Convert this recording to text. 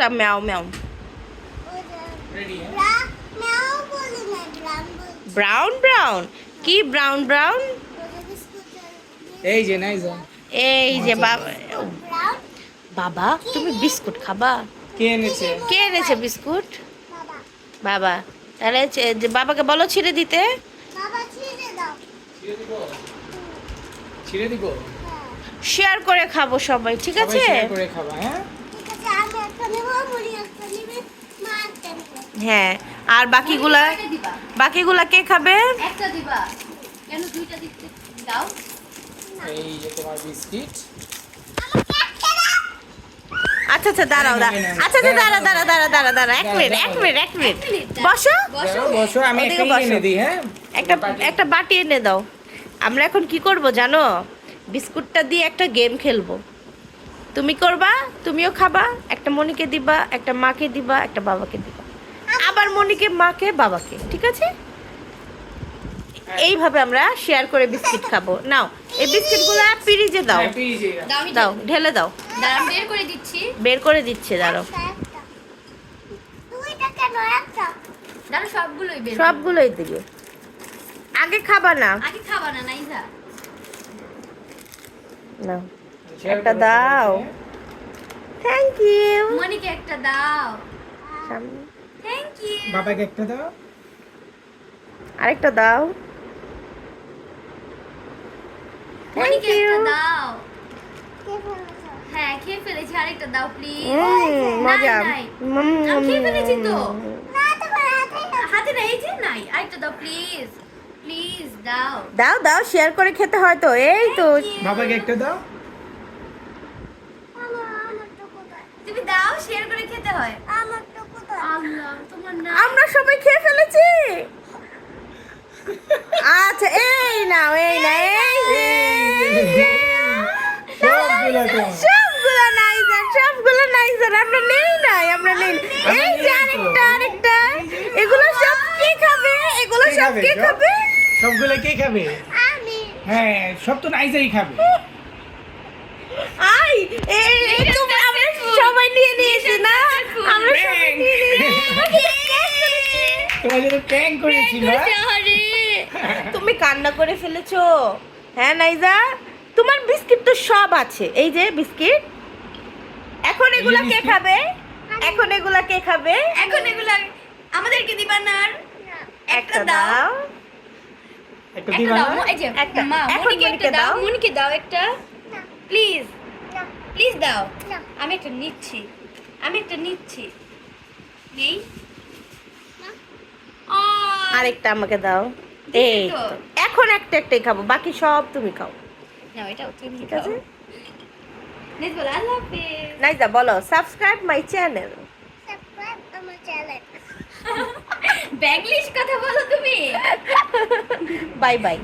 म्याओ म्याओ brown brown কি brown brown এই যে নাইজা এই যে বাবা বাবা তুমি বিস্কুট খাবা কে এনেছে বিস্কুট বাবা তাহলে যে বাবাকে বলো ছিঁড়ে দিতে ছিঁড়ে দিব শেয়ার করে খাবো সবাই ঠিক আছে শেয়ার করে খাবা হ্যাঁ হ্যাঁ আর বাকিগুলা কে খাবে একটা দিবা কেন দুইটা দিতে দাও এই যে তোমার বিস্কিট আচ্ছা আচ্ছা দাঁড়াও আচ্ছা আচ্ছা দাঁড়া এক মিনিট বসো বসো আমি ওদিকে একটা এনে দিই হ্যাঁ একটা বাটি এনে দাও আমরা এখন কি করব জানো বিস্কুটটা দিয়ে একটা গেম খেলবো তুমি করবা তুমিও খাবা একটা মনিকে দিবা একটা মাকে দিবা একটা বাবাকে দিবা আবার মনিকে মাকে বাবাকে ঠিক আছে এইভাবে আমরা শেয়ার করে বিস্কিট খাবো নাও এই বিস্কিটগুলো ফ্রিজে দাও দাও ঢেলে দাও দাঁড়ান বের করে দিচ্ছি বের করে দিচ্ছে দাঁড়াও দাঁড়ান সবগুলোই বের সবগুলোই দিবে আগে খাবা না আগে খাবা না নাইজা নাও একটা দাও থ্যাংক ইউ মনিকে একটা দাও থ্যাংক ইউ বাবাকে একটা দাও আরেকটা দাও মনিকে একটা দাও হ্যাঁ খেয়ে ফেলেছি আরেকটা দাও প্লিজ মজা খেয়ে ফেলেছি তো হাতে নেই যে নাই আরেকটা দাও প্লিজ প্লিজ দাও দাও দাও শেয়ার করে খেতে হয় তো এই তো বাবাকে একটা দাও তুমি দাও শেয়ার করে খেতে হয় আল্লাহ তোমার না আমরা সবাই খেয়ে ফেলেছি আচ্ছা এই নাও এই না সবগুলো নাইজার আমরা নেই নাই এই যে আরেকটা এগুলো সব কে খাবে সবগুলো কে খাবে হ্যাঁ সব তো নাইজাই খাবে আই এই তো আমরা সবাই নিয়ে নিয়েছি না আমরা সবাই নিয়ে নিয়েছি তোমার জন্য প্র্যাঙ্ক করেছিল তুমি কান্না করে ফেলেছো হ্যাঁ নাইজা তোমার বিস্কিট তো সব আছে এই যে বিস্কিট এখন এগুলা কে খাবে এখন এগুলা আমাদেরকে দিবা না আর একটা দাও একটা দিবা না এই যে একটা। মা এখন মনিকে একটা দাও মনিকে দাও একটা প্লিজ প্লিজ দাও আমি একটা নিচ্ছি নেই আরেকটা আমাকে দাও এই তো। এখন একটাই খাবো বাকি সব তুমি খাও না এটাও তুমি ঠিক খাও আছে নেক্সট বল আল্লাহ হাফেজ নাইজা বলো সাবস্ক্রাইব মাই চ্যানেল ব্যাংলিশ কথা বলো তুমি বাই বাই